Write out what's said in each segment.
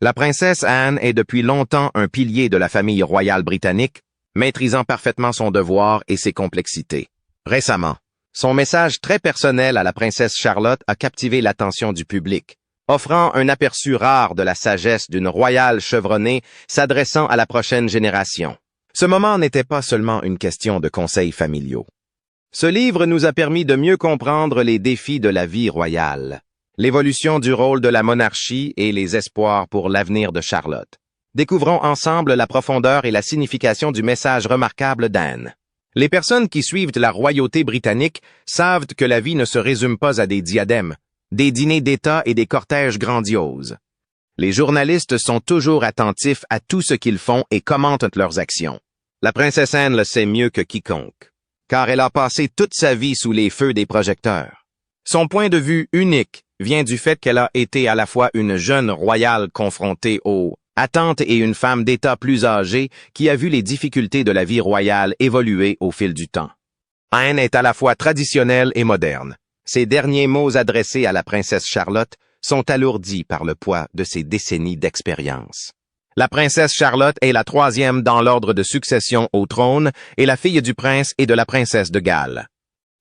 La princesse Anne est depuis longtemps un pilier de la famille royale britannique, maîtrisant parfaitement son devoir et ses complexités. Récemment, son message très personnel à la princesse Charlotte a captivé l'attention du public, offrant un aperçu rare de la sagesse d'une royale chevronnée s'adressant à la prochaine génération. Ce moment n'était pas seulement une question de conseils familiaux. Ce livre nous a permis de mieux comprendre les défis de la vie royale, l'évolution du rôle de la monarchie et les espoirs pour l'avenir de Charlotte. Découvrons ensemble la profondeur et la signification du message remarquable d'Anne. Les personnes qui suivent la royauté britannique savent que la vie ne se résume pas à des diadèmes, des dîners d'État et des cortèges grandioses. Les journalistes sont toujours attentifs à tout ce qu'ils font et commentent leurs actions. La princesse Anne le sait mieux que quiconque, car elle a passé toute sa vie sous les feux des projecteurs. Son point de vue unique vient du fait qu'elle a été à la fois une jeune royale confrontée aux attentes et une femme d'État plus âgée qui a vu les difficultés de la vie royale évoluer au fil du temps. Anne est à la fois traditionnelle et moderne. Ses derniers mots adressés à la princesse Charlotte sont alourdis par le poids de ses décennies d'expérience. La princesse Charlotte est la troisième dans l'ordre de succession au trône et la fille du prince et de la princesse de Galles.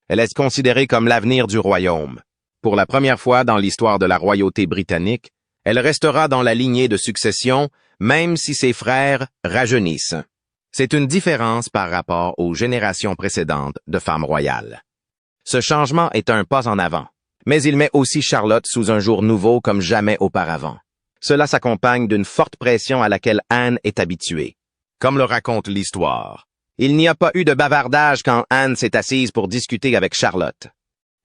Elle est considérée comme l'avenir du royaume. Pour la première fois dans l'histoire de la royauté britannique, elle restera dans la lignée de succession, même si ses frères rajeunissent. C'est une différence par rapport aux générations précédentes de femmes royales. Ce changement est un pas en avant, mais il met aussi Charlotte sous un jour nouveau comme jamais auparavant. Cela s'accompagne d'une forte pression à laquelle Anne est habituée. Comme le raconte l'histoire, il n'y a pas eu de bavardage quand Anne s'est assise pour discuter avec Charlotte.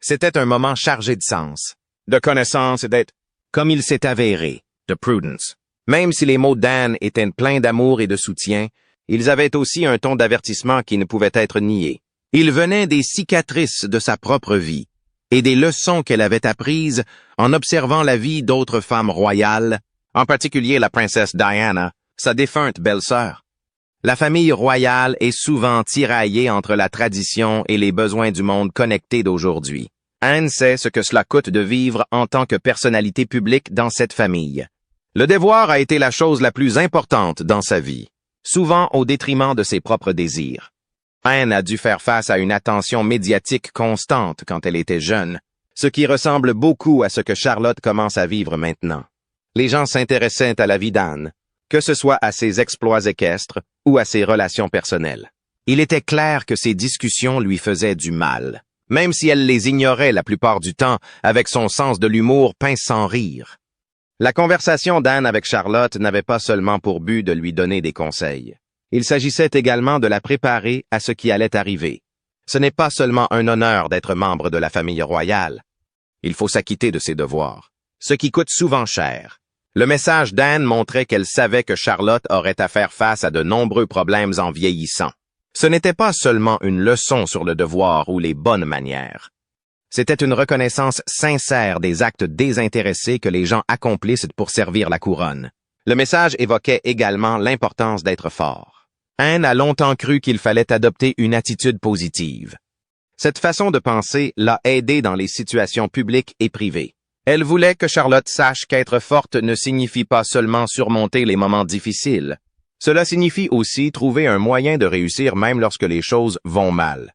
C'était un moment chargé de sens, de connaissance et d'être, comme il s'est avéré, de prudence. Même si les mots d'Anne étaient pleins d'amour et de soutien, ils avaient aussi un ton d'avertissement qui ne pouvait être nié. Ils venaient des cicatrices de sa propre vie et des leçons qu'elle avait apprises en observant la vie d'autres femmes royales, en particulier la princesse Diana, sa défunte belle-sœur. La famille royale est souvent tiraillée entre la tradition et les besoins du monde connecté d'aujourd'hui. Anne sait ce que cela coûte de vivre en tant que personnalité publique dans cette famille. Le devoir a été la chose la plus importante dans sa vie, souvent au détriment de ses propres désirs. Anne a dû faire face à une attention médiatique constante quand elle était jeune, ce qui ressemble beaucoup à ce que Charlotte commence à vivre maintenant. Les gens s'intéressaient à la vie d'Anne, que ce soit à ses exploits équestres ou à ses relations personnelles. Il était clair que ces discussions lui faisaient du mal, même si elle les ignorait la plupart du temps avec son sens de l'humour pince sans rire. La conversation d'Anne avec Charlotte n'avait pas seulement pour but de lui donner des conseils. Il s'agissait également de la préparer à ce qui allait arriver. Ce n'est pas seulement un honneur d'être membre de la famille royale. Il faut s'acquitter de ses devoirs, ce qui coûte souvent cher. Le message d'Anne montrait qu'elle savait que Charlotte aurait à faire face à de nombreux problèmes en vieillissant. Ce n'était pas seulement une leçon sur le devoir ou les bonnes manières. C'était une reconnaissance sincère des actes désintéressés que les gens accomplissent pour servir la couronne. Le message évoquait également l'importance d'être fort. Anne a longtemps cru qu'il fallait adopter une attitude positive. Cette façon de penser l'a aidée dans les situations publiques et privées. Elle voulait que Charlotte sache qu'être forte ne signifie pas seulement surmonter les moments difficiles. Cela signifie aussi trouver un moyen de réussir même lorsque les choses vont mal.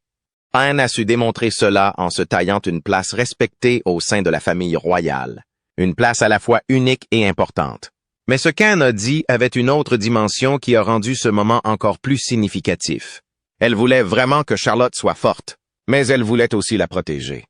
Anne a su démontrer cela en se taillant une place respectée au sein de la famille royale. Une place à la fois unique et importante. Mais ce qu'Anne a dit avait une autre dimension qui a rendu ce moment encore plus significatif. Elle voulait vraiment que Charlotte soit forte, mais elle voulait aussi la protéger.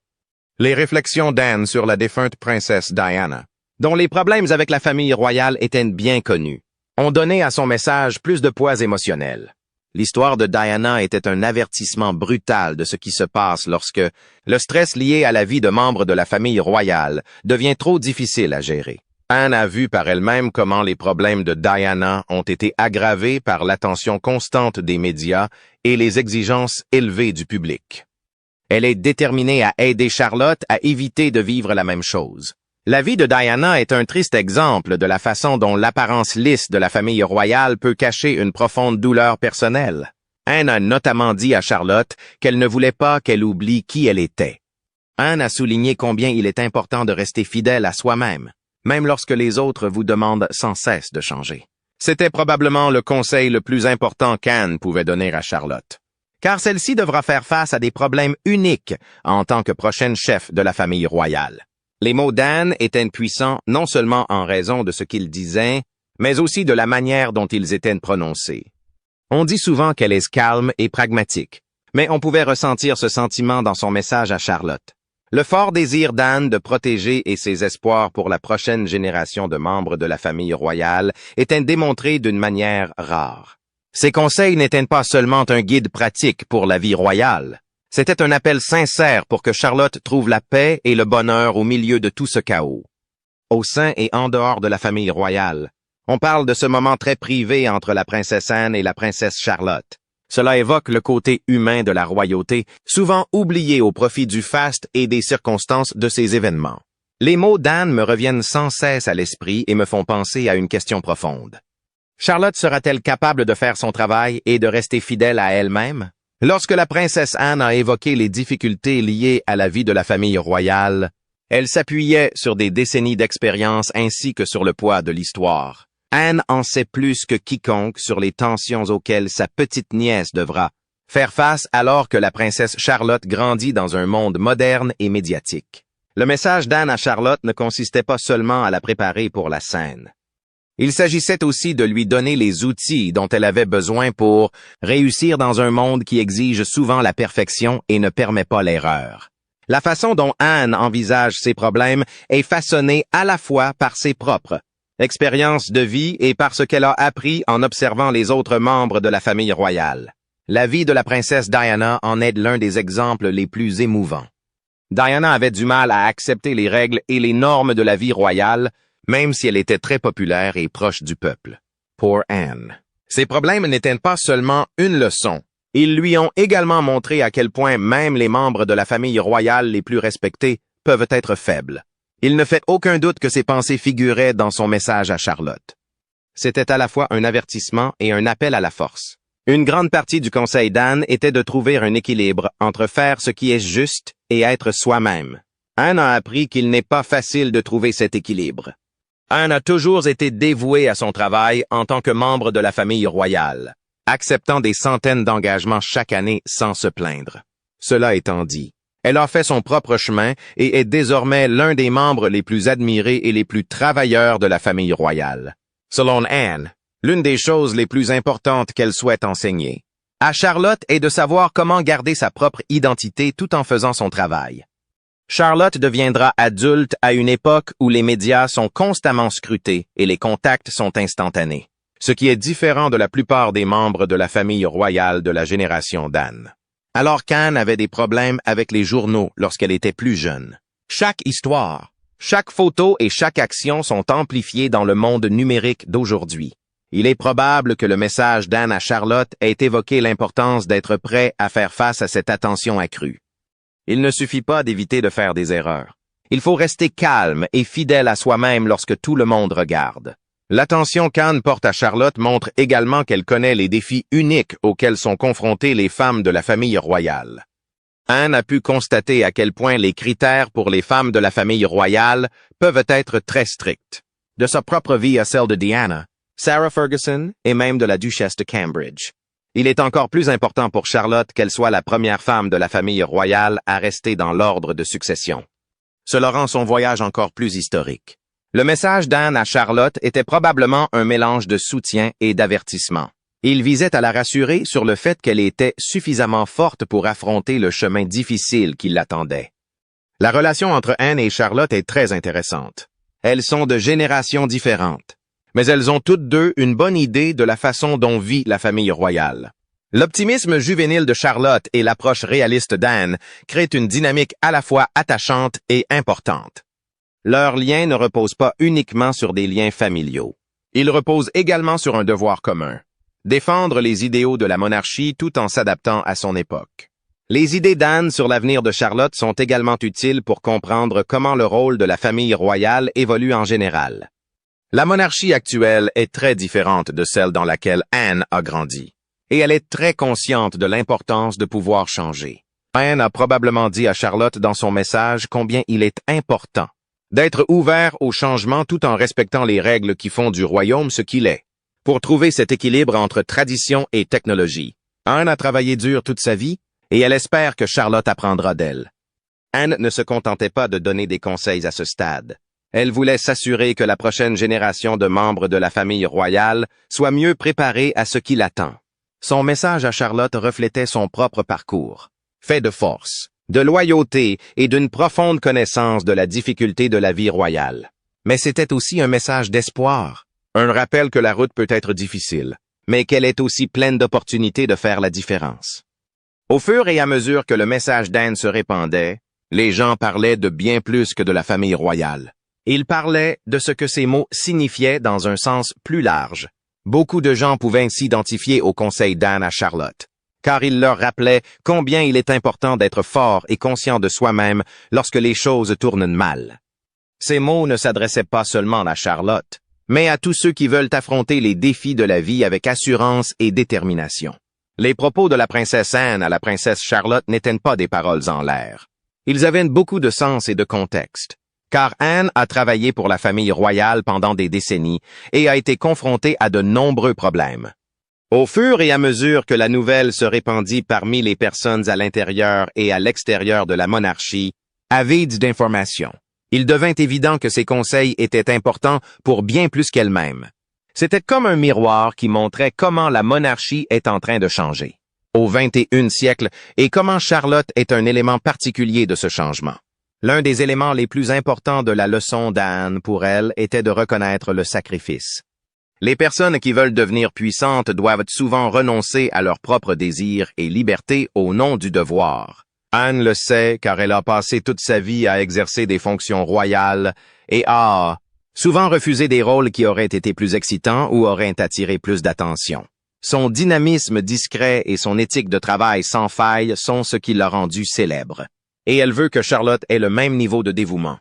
Les réflexions d'Anne sur la défunte princesse Diana, dont les problèmes avec la famille royale étaient bien connus, ont donné à son message plus de poids émotionnel. L'histoire de Diana était un avertissement brutal de ce qui se passe lorsque le stress lié à la vie de membres de la famille royale devient trop difficile à gérer. Anne a vu par elle-même comment les problèmes de Diana ont été aggravés par l'attention constante des médias et les exigences élevées du public. Elle est déterminée à aider Charlotte à éviter de vivre la même chose. La vie de Diana est un triste exemple de la façon dont l'apparence lisse de la famille royale peut cacher une profonde douleur personnelle. Anne a notamment dit à Charlotte qu'elle ne voulait pas qu'elle oublie qui elle était. Anne a souligné combien il est important de rester fidèle à soi-même. même lorsque les autres vous demandent sans cesse de changer. C'était probablement le conseil le plus important qu'Anne pouvait donner à Charlotte, car celle-ci devra faire face à des problèmes uniques en tant que prochaine chef de la famille royale. Les mots d'Anne étaient puissants non seulement en raison de ce qu'il disait, mais aussi de la manière dont ils étaient prononcés. On dit souvent qu'elle est calme et pragmatique, mais on pouvait ressentir ce sentiment dans son message à Charlotte. Le fort désir d'Anne de protéger et ses espoirs pour la prochaine génération de membres de la famille royale étaient démontrés d'une manière rare. Ses conseils n'étaient pas seulement un guide pratique pour la vie royale. C'était un appel sincère pour que Charlotte trouve la paix et le bonheur au milieu de tout ce chaos. Au sein et en dehors de la famille royale, on parle de ce moment très privé entre la princesse Anne et la princesse Charlotte. Cela évoque le côté humain de la royauté, souvent oublié au profit du faste et des circonstances de ces événements. Les mots d'Anne me reviennent sans cesse à l'esprit et me font penser à une question profonde. Charlotte sera-t-elle capable de faire son travail et de rester fidèle à elle-même? Lorsque la princesse Anne a évoqué les difficultés liées à la vie de la famille royale, elle s'appuyait sur des décennies d'expérience ainsi que sur le poids de l'histoire. Anne en sait plus que quiconque sur les tensions auxquelles sa petite nièce devra faire face alors que la princesse Charlotte grandit dans un monde moderne et médiatique. Le message d'Anne à Charlotte ne consistait pas seulement à la préparer pour la scène. Il s'agissait aussi de lui donner les outils dont elle avait besoin pour réussir dans un monde qui exige souvent la perfection et ne permet pas l'erreur. La façon dont Anne envisage ses problèmes est façonnée à la fois par ses propres expériences de vie et par ce qu'elle a appris en observant les autres membres de la famille royale. La vie de la princesse Diana en est l'un des exemples les plus émouvants. Diana avait du mal à accepter les règles et les normes de la vie royale, même si elle était très populaire et proche du peuple. Pour Anne. Ces problèmes n'étaient pas seulement une leçon. Ils lui ont également montré à quel point même les membres de la famille royale les plus respectés peuvent être faibles. Il ne fait aucun doute que ses pensées figuraient dans son message à Charlotte. C'était à la fois un avertissement et un appel à la force. Une grande partie du conseil d'Anne était de trouver un équilibre entre faire ce qui est juste et être soi-même. Anne a appris qu'il n'est pas facile de trouver cet équilibre. Anne a toujours été dévouée à son travail en tant que membre de la famille royale, acceptant des centaines d'engagements chaque année sans se plaindre. Cela étant dit, elle a fait son propre chemin et est désormais l'un des membres les plus admirés et les plus travailleurs de la famille royale. Selon Anne, l'une des choses les plus importantes qu'elle souhaite enseigner à Charlotte est de savoir comment garder sa propre identité tout en faisant son travail. Charlotte deviendra adulte à une époque où les médias sont constamment scrutés et les contacts sont instantanés, ce qui est différent de la plupart des membres de la famille royale de la génération d'Anne. Alors qu'Anne avait des problèmes avec les journaux lorsqu'elle était plus jeune. Chaque histoire, chaque photo et chaque action sont amplifiées dans le monde numérique d'aujourd'hui. Il est probable que le message d'Anne à Charlotte ait évoqué l'importance d'être prêt à faire face à cette attention accrue. Il ne suffit pas d'éviter de faire des erreurs. Il faut rester calme et fidèle à soi-même lorsque tout le monde regarde. L'attention qu'Anne porte à Charlotte montre également qu'elle connaît les défis uniques auxquels sont confrontées les femmes de la famille royale. Anne a pu constater à quel point les critères pour les femmes de la famille royale peuvent être très stricts. De sa propre vie à celle de Diana, Sarah Ferguson et même de la duchesse de Cambridge. Il est encore plus important pour Charlotte qu'elle soit la première femme de la famille royale à rester dans l'ordre de succession. Cela rend son voyage encore plus historique. Le message d'Anne à Charlotte était probablement un mélange de soutien et d'avertissement. Il visait à la rassurer sur le fait qu'elle était suffisamment forte pour affronter le chemin difficile qui l'attendait. La relation entre Anne et Charlotte est très intéressante. Elles sont de générations différentes, mais elles ont toutes deux une bonne idée de la façon dont vit la famille royale. L'optimisme juvénile de Charlotte et l'approche réaliste d'Anne créent une dynamique à la fois attachante et importante. Leur lien ne repose pas uniquement sur des liens familiaux. Il repose également sur un devoir commun. Défendre les idéaux de la monarchie tout en s'adaptant à son époque. Les idées d'Anne sur l'avenir de Charlotte sont également utiles pour comprendre comment le rôle de la famille royale évolue en général. La monarchie actuelle est très différente de celle dans laquelle Anne a grandi, et elle est très consciente de l'importance de pouvoir changer. Anne a probablement dit à Charlotte dans son message combien il est important d'être ouvert au changement tout en respectant les règles qui font du royaume ce qu'il est. Pour trouver cet équilibre entre tradition et technologie, Anne a travaillé dur toute sa vie et elle espère que Charlotte apprendra d'elle. Anne ne se contentait pas de donner des conseils à ce stade. Elle voulait s'assurer que la prochaine génération de membres de la famille royale soit mieux préparée à ce qui l'attend. Son message à Charlotte reflétait son propre parcours, fait de force, de loyauté et d'une profonde connaissance de la difficulté de la vie royale. Mais c'était aussi un message d'espoir, un rappel que la route peut être difficile, mais qu'elle est aussi pleine d'opportunités de faire la différence. Au fur et à mesure que le message d'Anne se répandait, les gens parlaient de bien plus que de la famille royale. Ils parlaient de ce que ces mots signifiaient dans un sens plus large. Beaucoup de gens pouvaient s'identifier au conseil d'Anne à Charlotte, car il leur rappelait combien il est important d'être fort et conscient de soi-même lorsque les choses tournent mal. Ces mots ne s'adressaient pas seulement à Charlotte, mais à tous ceux qui veulent affronter les défis de la vie avec assurance et détermination. Les propos de la princesse Anne à la princesse Charlotte n'étaient pas des paroles en l'air. Ils avaient beaucoup de sens et de contexte, car Anne a travaillé pour la famille royale pendant des décennies et a été confrontée à de nombreux problèmes. Au fur et à mesure que la nouvelle se répandit parmi les personnes à l'intérieur et à l'extérieur de la monarchie, avides d'informations, il devint évident que ses conseils étaient importants pour bien plus qu'elle-même. C'était comme un miroir qui montrait comment la monarchie est en train de changer au 21e siècle et comment Charlotte est un élément particulier de ce changement. L'un des éléments les plus importants de la leçon d'Anne pour elle était de reconnaître le sacrifice. Les personnes qui veulent devenir puissantes doivent souvent renoncer à leurs propres désirs et libertés au nom du devoir. Anne le sait car elle a passé toute sa vie à exercer des fonctions royales et a souvent refusé des rôles qui auraient été plus excitants ou auraient attiré plus d'attention. Son dynamisme discret et son éthique de travail sans faille sont ce qui l'a rendue célèbre. Et elle veut que Charlotte ait le même niveau de dévouement.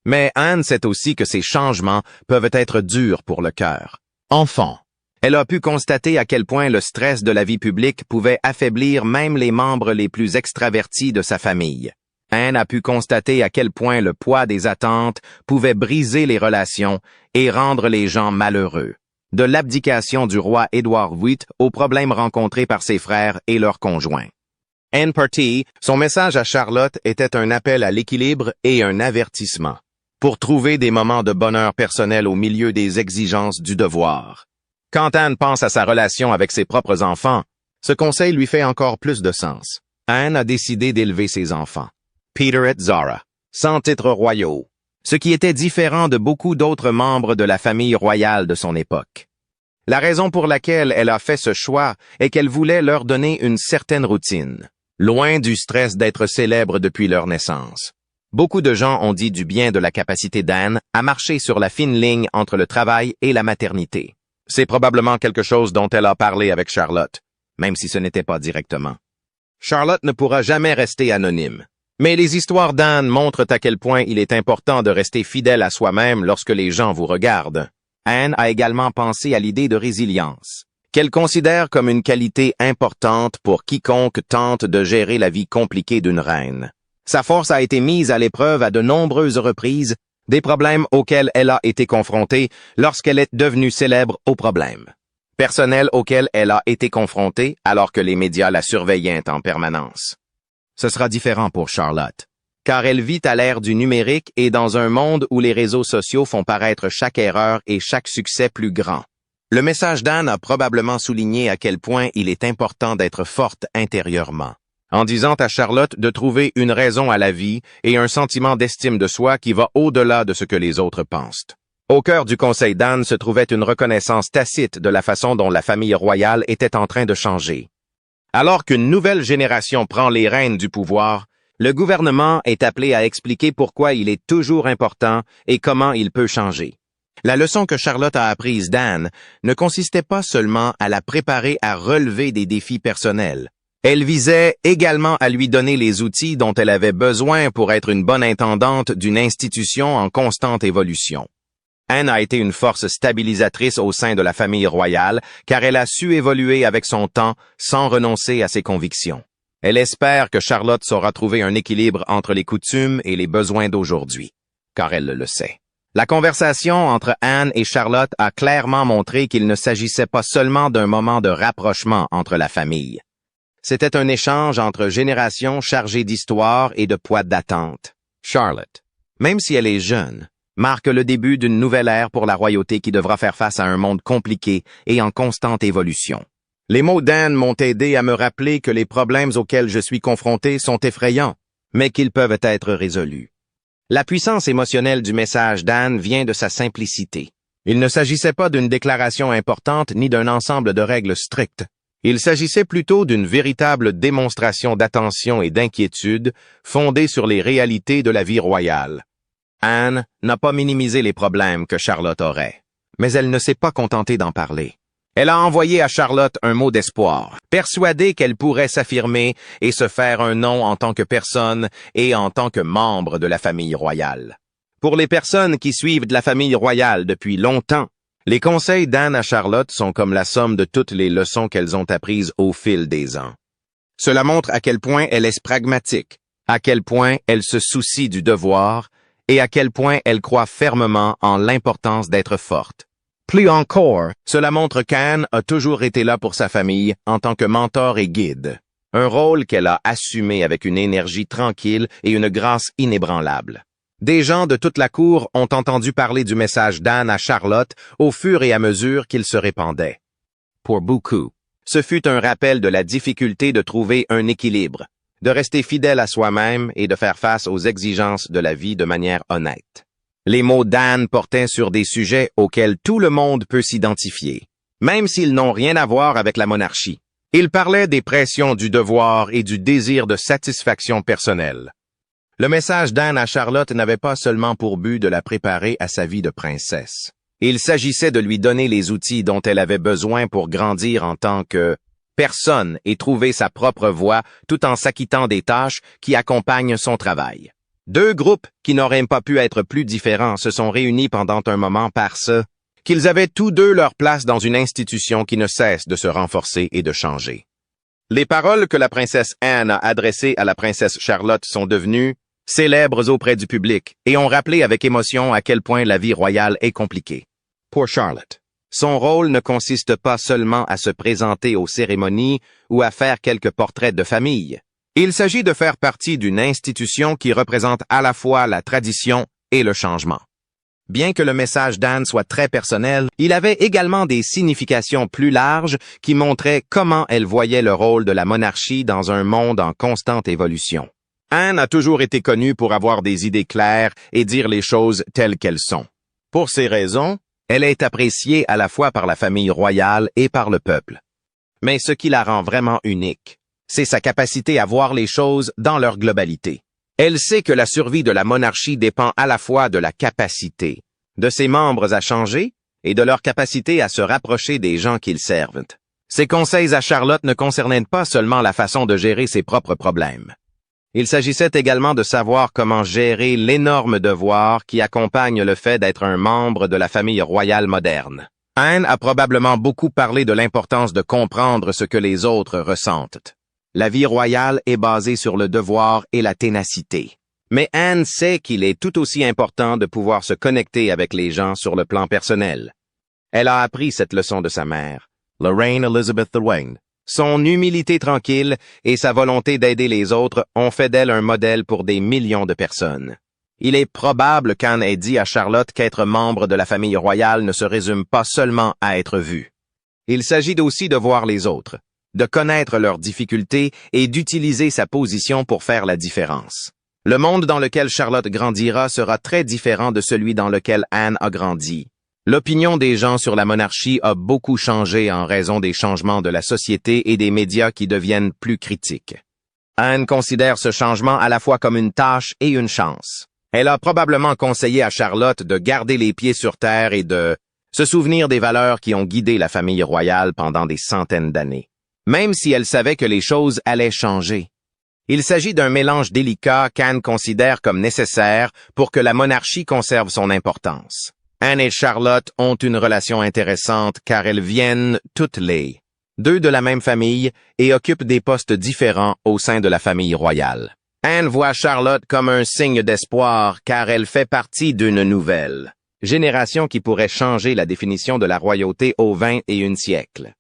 Mais Anne sait aussi que ces changements peuvent être durs pour le cœur. Enfant, elle a pu constater à quel point le stress de la vie publique pouvait affaiblir même les membres les plus extravertis de sa famille. Anne a pu constater à quel point le poids des attentes pouvait briser les relations et rendre les gens malheureux. De l'abdication du roi Édouard VIII aux problèmes rencontrés par ses frères et leurs conjoints. Anne partit, son message à Charlotte était un appel à l'équilibre et un avertissement, pour trouver des moments de bonheur personnel au milieu des exigences du devoir. Quand Anne pense à sa relation avec ses propres enfants, ce conseil lui fait encore plus de sens. Anne a décidé d'élever ses enfants, Peter et Zara, sans titres royaux, ce qui était différent de beaucoup d'autres membres de la famille royale de son époque. La raison pour laquelle elle a fait ce choix est qu'elle voulait leur donner une certaine routine, loin du stress d'être célèbre depuis leur naissance. Beaucoup de gens ont dit du bien de la capacité d'Anne à marcher sur la fine ligne entre le travail et la maternité. C'est probablement quelque chose dont elle a parlé avec Charlotte, même si ce n'était pas directement. Charlotte ne pourra jamais rester anonyme. Mais les histoires d'Anne montrent à quel point il est important de rester fidèle à soi-même lorsque les gens vous regardent. Anne a également pensé à l'idée de résilience, qu'elle considère comme une qualité importante pour quiconque tente de gérer la vie compliquée d'une reine. Sa force a été mise à l'épreuve à de nombreuses reprises, des problèmes auxquels elle a été confrontée lorsqu'elle est devenue célèbre aux problèmes personnels auxquels elle a été confrontée alors que les médias la surveillaient en permanence. Ce sera différent pour Charlotte, car elle vit à l'ère du numérique et dans un monde où les réseaux sociaux font paraître chaque erreur et chaque succès plus grand. Le message d'Anne a probablement souligné à quel point il est important d'être forte intérieurement, en disant à Charlotte de trouver une raison à la vie et un sentiment d'estime de soi qui va au-delà de ce que les autres pensent. Au cœur du conseil d'Anne se trouvait une reconnaissance tacite de la façon dont la famille royale était en train de changer. Alors qu'une nouvelle génération prend les rênes du pouvoir, le gouvernement est appelé à expliquer pourquoi il est toujours important et comment il peut changer. La leçon que Charlotte a apprise d'Anne ne consistait pas seulement à la préparer à relever des défis personnels. Elle visait également à lui donner les outils dont elle avait besoin pour être une bonne intendante d'une institution en constante évolution. Anne a été une force stabilisatrice au sein de la famille royale car elle a su évoluer avec son temps sans renoncer à ses convictions. Elle espère que Charlotte saura trouver un équilibre entre les coutumes et les besoins d'aujourd'hui. car elle le sait. La conversation entre Anne et Charlotte a clairement montré qu'il ne s'agissait pas seulement d'un moment de rapprochement entre la famille. C'était un échange entre générations chargé d'histoire et de poids d'attente. Charlotte, même si elle est jeune, marque le début d'une nouvelle ère pour la royauté qui devra faire face à un monde compliqué et en constante évolution. Les mots d'Anne m'ont aidé à me rappeler que les problèmes auxquels je suis confronté sont effrayants, mais qu'ils peuvent être résolus. La puissance émotionnelle du message d'Anne vient de sa simplicité. Il ne s'agissait pas d'une déclaration importante ni d'un ensemble de règles strictes. Il s'agissait plutôt d'une véritable démonstration d'attention et d'inquiétude fondée sur les réalités de la vie royale. Anne n'a pas minimisé les problèmes que Charlotte aurait, mais elle ne s'est pas contentée d'en parler. Elle a envoyé à Charlotte un mot d'espoir, persuadée qu'elle pourrait s'affirmer et se faire un nom en tant que personne et en tant que membre de la famille royale. Pour les personnes qui suivent de la famille royale depuis longtemps, les conseils d'Anne à Charlotte sont comme la somme de toutes les leçons qu'elles ont apprises au fil des ans. Cela montre à quel point elle est pragmatique, à quel point elle se soucie du devoir et à quel point elle croit fermement en l'importance d'être forte. Plus encore, cela montre qu'Anne a toujours été là pour sa famille en tant que mentor et guide, un rôle qu'elle a assumé avec une énergie tranquille et une grâce inébranlable. Des gens de toute la cour ont entendu parler du message d'Anne à Charlotte au fur et à mesure qu'il se répandait. Pour beaucoup, ce fut un rappel de la difficulté de trouver un équilibre, de rester fidèle à soi-même et de faire face aux exigences de la vie de manière honnête. Les mots d'Anne portaient sur des sujets auxquels tout le monde peut s'identifier, même s'ils n'ont rien à voir avec la monarchie. Il parlait des pressions du devoir et du désir de satisfaction personnelle. Le message d'Anne à Charlotte n'avait pas seulement pour but de la préparer à sa vie de princesse. Il s'agissait de lui donner les outils dont elle avait besoin pour grandir en tant que personne et trouver sa propre voie tout en s'acquittant des tâches qui accompagnent son travail. Deux groupes qui n'auraient pas pu être plus différents se sont réunis pendant un moment parce qu'ils avaient tous deux leur place dans une institution qui ne cesse de se renforcer et de changer. Les paroles que la princesse Anne a adressées à la princesse Charlotte sont devenues célèbres auprès du public et ont rappelé avec émotion à quel point la vie royale est compliquée. Pour Charlotte, son rôle ne consiste pas seulement à se présenter aux cérémonies ou à faire quelques portraits de famille. Il s'agit de faire partie d'une institution qui représente à la fois la tradition et le changement. Bien que le message d'Anne soit très personnel, il avait également des significations plus larges qui montraient comment elle voyait le rôle de la monarchie dans un monde en constante évolution. Anne a toujours été connue pour avoir des idées claires et dire les choses telles qu'elles sont. Pour ces raisons, elle est appréciée à la fois par la famille royale et par le peuple. Mais ce qui la rend vraiment unique, c'est sa capacité à voir les choses dans leur globalité. Elle sait que la survie de la monarchie dépend à la fois de la capacité de ses membres à changer et de leur capacité à se rapprocher des gens qu'ils servent. Ses conseils à Charlotte ne concernaient pas seulement la façon de gérer ses propres problèmes. Il s'agissait également de savoir comment gérer l'énorme devoir qui accompagne le fait d'être un membre de la famille royale moderne. Anne a probablement beaucoup parlé de l'importance de comprendre ce que les autres ressentent. La vie royale est basée sur le devoir et la ténacité. Mais Anne sait qu'il est tout aussi important de pouvoir se connecter avec les gens sur le plan personnel. Elle a appris cette leçon de sa mère, la reine Elizabeth II. Son humilité tranquille et sa volonté d'aider les autres ont fait d'elle un modèle pour des millions de personnes. Il est probable qu'Anne ait dit à Charlotte qu'être membre de la famille royale ne se résume pas seulement à être vu. Il s'agit aussi de voir les autres, de connaître leurs difficultés et d'utiliser sa position pour faire la différence. Le monde dans lequel Charlotte grandira sera très différent de celui dans lequel Anne a grandi. L'opinion des gens sur la monarchie a beaucoup changé en raison des changements de la société et des médias qui deviennent plus critiques. Anne considère ce changement à la fois comme une tâche et une chance. Elle a probablement conseillé à Charlotte de garder les pieds sur terre et de se souvenir des valeurs qui ont guidé la famille royale pendant des centaines d'années. Même si elle savait que les choses allaient changer. Il s'agit d'un mélange délicat qu'Anne considère comme nécessaire pour que la monarchie conserve son importance. Anne et Charlotte ont une relation intéressante car elles viennent toutes les deux de la même famille et occupent des postes différents au sein de la famille royale. Anne voit Charlotte comme un signe d'espoir car elle fait partie d'une nouvelle génération qui pourrait changer la définition de la royauté au XXIe siècle.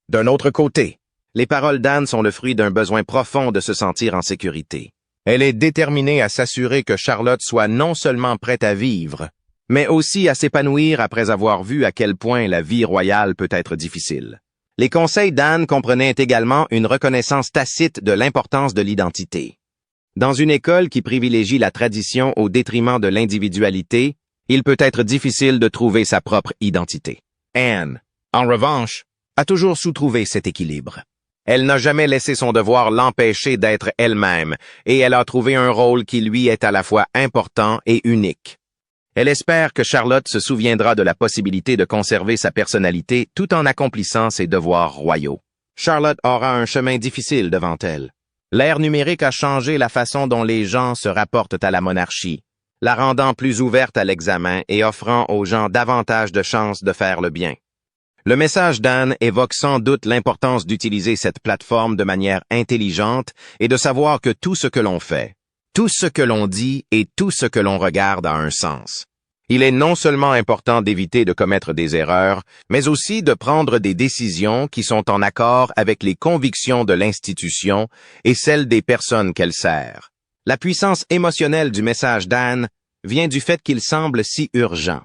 D'un autre côté, les paroles d'Anne sont le fruit d'un besoin profond de se sentir en sécurité. Elle est déterminée à s'assurer que Charlotte soit non seulement prête à vivre, mais aussi à s'épanouir après avoir vu à quel point la vie royale peut être difficile. Les conseils d'Anne comprenaient également une reconnaissance tacite de l'importance de l'identité. Dans une école qui privilégie la tradition au détriment de l'individualité, il peut être difficile de trouver sa propre identité. Anne, en revanche, a toujours su trouver cet équilibre. Elle n'a jamais laissé son devoir l'empêcher d'être elle-même, et elle a trouvé un rôle qui lui est à la fois important et unique. Elle espère que Charlotte se souviendra de la possibilité de conserver sa personnalité tout en accomplissant ses devoirs royaux. Charlotte aura un chemin difficile devant elle. L'ère numérique a changé la façon dont les gens se rapportent à la monarchie, la rendant plus ouverte à l'examen et offrant aux gens davantage de chances de faire le bien. Le message d'Anne évoque sans doute l'importance d'utiliser cette plateforme de manière intelligente et de savoir que tout ce que l'on fait, tout ce que l'on dit et tout ce que l'on regarde a un sens. Il est non seulement important d'éviter de commettre des erreurs, mais aussi de prendre des décisions qui sont en accord avec les convictions de l'institution et celles des personnes qu'elle sert. La puissance émotionnelle du message d'Anne vient du fait qu'il semble si urgent.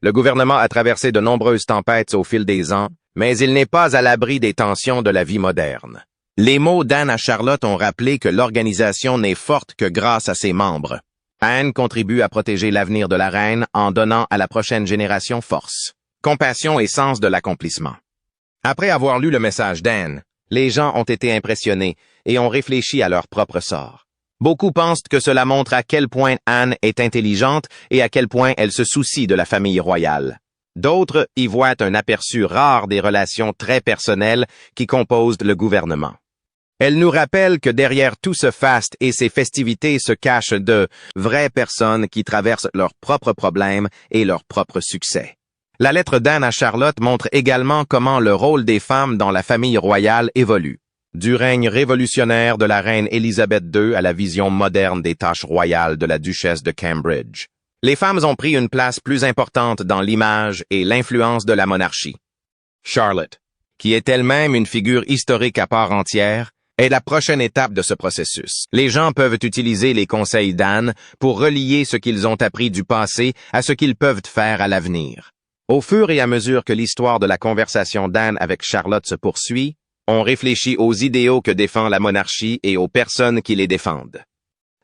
Le gouvernement a traversé de nombreuses tempêtes au fil des ans, mais il n'est pas à l'abri des tensions de la vie moderne. Les mots d'Anne à Charlotte ont rappelé que l'organisation n'est forte que grâce à ses membres. Anne contribue à protéger l'avenir de la reine en donnant à la prochaine génération force, compassion et sens de l'accomplissement. Après avoir lu le message d'Anne, les gens ont été impressionnés et ont réfléchi à leur propre sort. Beaucoup pensent que cela montre à quel point Anne est intelligente et à quel point elle se soucie de la famille royale. D'autres y voient un aperçu rare des relations très personnelles qui composent le gouvernement. Elle nous rappelle que derrière tout ce faste et ces festivités se cachent de vraies personnes qui traversent leurs propres problèmes et leurs propres succès. La lettre d'Anne à Charlotte montre également comment le rôle des femmes dans la famille royale évolue. Du règne révolutionnaire de la reine Élisabeth II à la vision moderne des tâches royales de la duchesse de Cambridge. Les femmes ont pris une place plus importante dans l'image et l'influence de la monarchie. Charlotte, qui est elle-même une figure historique à part entière, est la prochaine étape de ce processus. Les gens peuvent utiliser les conseils d'Anne pour relier ce qu'ils ont appris du passé à ce qu'ils peuvent faire à l'avenir. Au fur et à mesure que l'histoire de la conversation d'Anne avec Charlotte se poursuit, on réfléchit aux idéaux que défend la monarchie et aux personnes qui les défendent.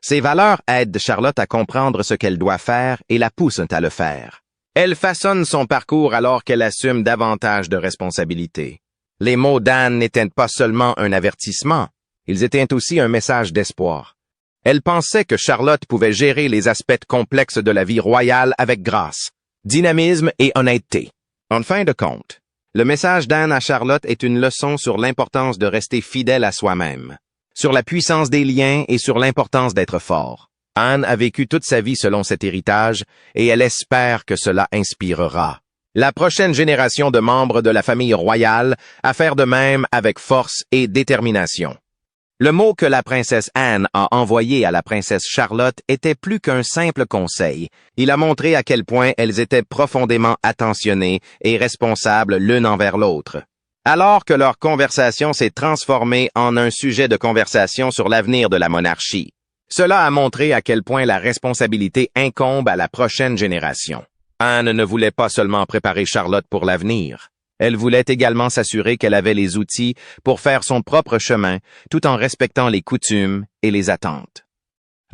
Ces valeurs aident Charlotte à comprendre ce qu'elle doit faire et la poussent à le faire. Elle façonne son parcours alors qu'elle assume davantage de responsabilités. Les mots d'Anne n'étaient pas seulement un avertissement, ils étaient aussi un message d'espoir. Elle pensait que Charlotte pouvait gérer les aspects complexes de la vie royale avec grâce, dynamisme et honnêteté. En fin de compte, le message d'Anne à Charlotte est une leçon sur l'importance de rester fidèle à soi-même, sur la puissance des liens et sur l'importance d'être fort. Anne a vécu toute sa vie selon cet héritage et elle espère que cela inspirera la prochaine génération de membres de la famille royale à faire de même avec force et détermination. Le mot que la princesse Anne a envoyé à la princesse Charlotte était plus qu'un simple conseil. Il a montré à quel point elles étaient profondément attentionnées et responsables l'une envers l'autre. Alors que leur conversation s'est transformée en un sujet de conversation sur l'avenir de la monarchie, cela a montré à quel point la responsabilité incombe à la prochaine génération. Anne ne voulait pas seulement préparer Charlotte pour l'avenir. Elle voulait également s'assurer qu'elle avait les outils pour faire son propre chemin tout en respectant les coutumes et les attentes.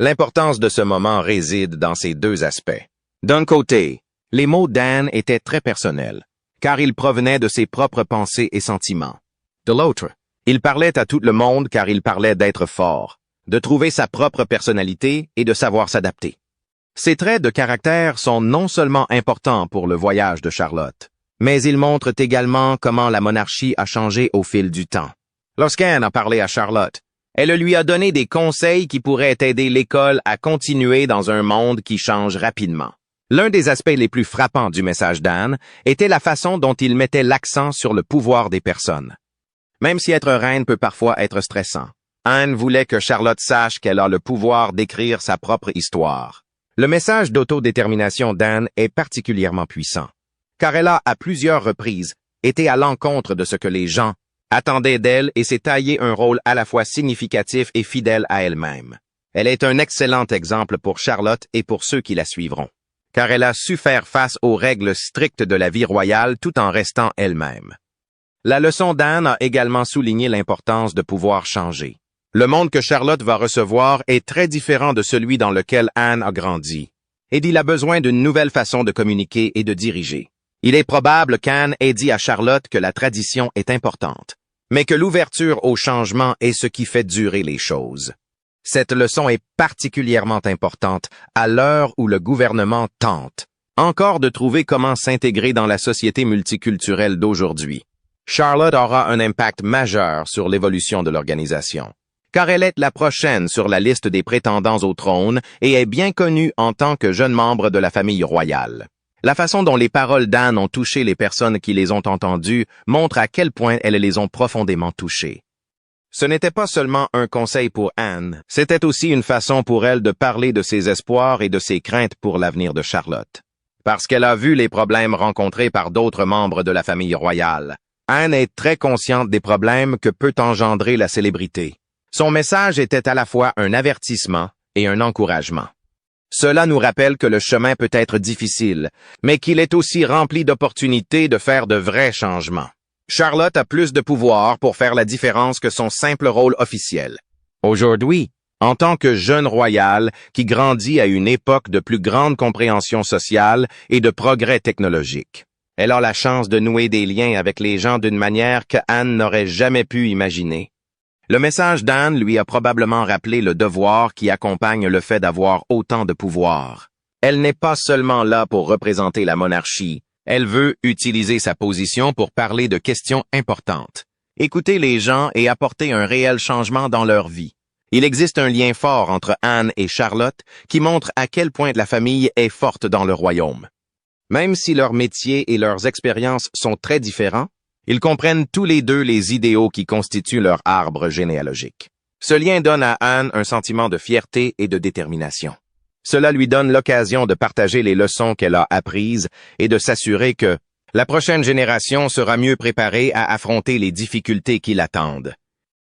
L'importance de ce moment réside dans ces deux aspects. D'un côté, les mots d'Anne étaient très personnels, car ils provenaient de ses propres pensées et sentiments. De l'autre, il parlait à tout le monde car il parlait d'être fort, de trouver sa propre personnalité et de savoir s'adapter. Ces traits de caractère sont non seulement importants pour le voyage de Charlotte, mais ils montrent également comment la monarchie a changé au fil du temps. Lorsqu'Anne a parlé à Charlotte, elle lui a donné des conseils qui pourraient aider l'école à continuer dans un monde qui change rapidement. L'un des aspects les plus frappants du message d'Anne était la façon dont il mettait l'accent sur le pouvoir des personnes. Même si être reine peut parfois être stressant, Anne voulait que Charlotte sache qu'elle a le pouvoir d'écrire sa propre histoire. Le message d'autodétermination d'Anne est particulièrement puissant, car elle a, à plusieurs reprises, été à l'encontre de ce que les gens attendaient d'elle et s'est taillé un rôle à la fois significatif et fidèle à elle-même. Elle est un excellent exemple pour Charlotte et pour ceux qui la suivront, car elle a su faire face aux règles strictes de la vie royale tout en restant elle-même. La leçon d'Anne a également souligné l'importance de pouvoir changer. Le monde que Charlotte va recevoir est très différent de celui dans lequel Anne a grandi, et il a besoin d'une nouvelle façon de communiquer et de diriger. Il est probable qu'Anne ait dit à Charlotte que la tradition est importante, mais que l'ouverture au changement est ce qui fait durer les choses. Cette leçon est particulièrement importante à l'heure où le gouvernement tente encore de trouver comment s'intégrer dans la société multiculturelle d'aujourd'hui. Charlotte aura un impact majeur sur l'évolution de l'organisation, car elle est la prochaine sur la liste des prétendants au trône et est bien connue en tant que jeune membre de la famille royale. La façon dont les paroles d'Anne ont touché les personnes qui les ont entendues montre à quel point elles les ont profondément touchées. Ce n'était pas seulement un conseil pour Anne, c'était aussi une façon pour elle de parler de ses espoirs et de ses craintes pour l'avenir de Charlotte. Parce qu'elle a vu les problèmes rencontrés par d'autres membres de la famille royale, Anne est très consciente des problèmes que peut engendrer la célébrité. Son message était à la fois un avertissement et un encouragement. Cela nous rappelle que le chemin peut être difficile, mais qu'il est aussi rempli d'opportunités de faire de vrais changements. Charlotte a plus de pouvoir pour faire la différence que son simple rôle officiel. Aujourd'hui, en tant que jeune royale qui grandit à une époque de plus grande compréhension sociale et de progrès technologiques, elle a la chance de nouer des liens avec les gens d'une manière que Anne n'aurait jamais pu imaginer. Le message d'Anne lui a probablement rappelé le devoir qui accompagne le fait d'avoir autant de pouvoir. Elle n'est pas seulement là pour représenter la monarchie, elle veut utiliser sa position pour parler de questions importantes, écouter les gens et apporter un réel changement dans leur vie. Il existe un lien fort entre Anne et Charlotte qui montre à quel point la famille est forte dans le royaume. Même si leurs métiers et leurs expériences sont très différents, ils comprennent tous les deux les idéaux qui constituent leur arbre généalogique. Ce lien donne à Anne un sentiment de fierté et de détermination. Cela lui donne l'occasion de partager les leçons qu'elle a apprises et de s'assurer que la prochaine génération sera mieux préparée à affronter les difficultés qui l'attendent.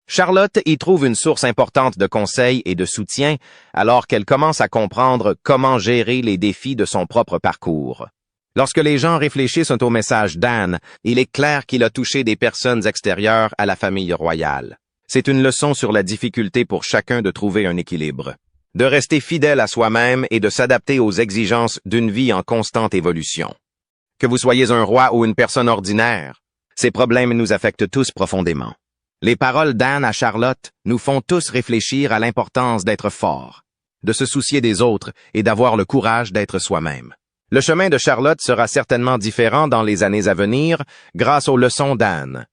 Charlotte y trouve une source importante de conseils et de soutien alors qu'elle commence à comprendre comment gérer les défis de son propre parcours. Lorsque les gens réfléchissent au message d'Anne, il est clair qu'il a touché des personnes extérieures à la famille royale. C'est une leçon sur la difficulté pour chacun de trouver un équilibre, de rester fidèle à soi-même et de s'adapter aux exigences d'une vie en constante évolution. Que vous soyez un roi ou une personne ordinaire, ces problèmes nous affectent tous profondément. Les paroles d'Anne à Charlotte nous font tous réfléchir à l'importance d'être fort, de se soucier des autres et d'avoir le courage d'être soi-même. Le chemin de Charlotte sera certainement différent dans les années à venir grâce aux leçons d'Anne.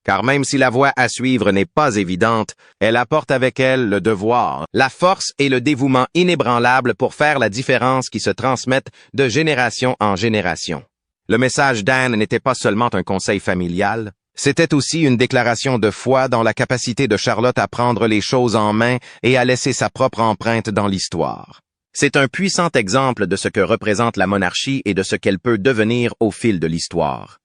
Car même si la voie à suivre n'est pas évidente, elle apporte avec elle le devoir, la force et le dévouement inébranlable pour faire la différence qui se transmettent de génération en génération. Le message d'Anne n'était pas seulement un conseil familial, c'était aussi une déclaration de foi dans la capacité de Charlotte à prendre les choses en main et à laisser sa propre empreinte dans l'histoire. C'est un puissant exemple de ce que représente la monarchie et de ce qu'elle peut devenir au fil de l'histoire.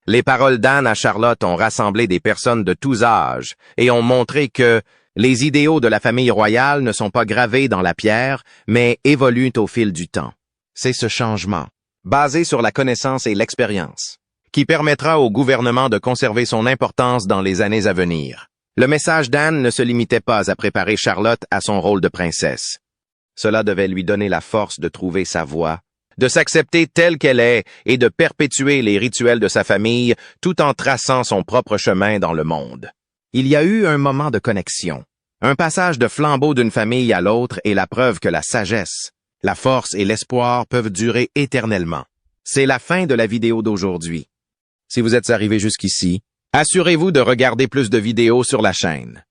Les paroles d'Anne à Charlotte ont rassemblé des personnes de tous âges et ont montré que les idéaux de la famille royale ne sont pas gravés dans la pierre, mais évoluent au fil du temps. C'est ce changement, basé sur la connaissance et l'expérience, qui permettra au gouvernement de conserver son importance dans les années à venir. Le message d'Anne ne se limitait pas à préparer Charlotte à son rôle de princesse. Cela devait lui donner la force de trouver sa voie, de s'accepter telle qu'elle est et de perpétuer les rituels de sa famille tout en traçant son propre chemin dans le monde. Il y a eu un moment de connexion. Un passage de flambeau d'une famille à l'autre est la preuve que la sagesse, la force et l'espoir peuvent durer éternellement. C'est la fin de la vidéo d'aujourd'hui. Si vous êtes arrivé jusqu'ici, assurez-vous de regarder plus de vidéos sur la chaîne.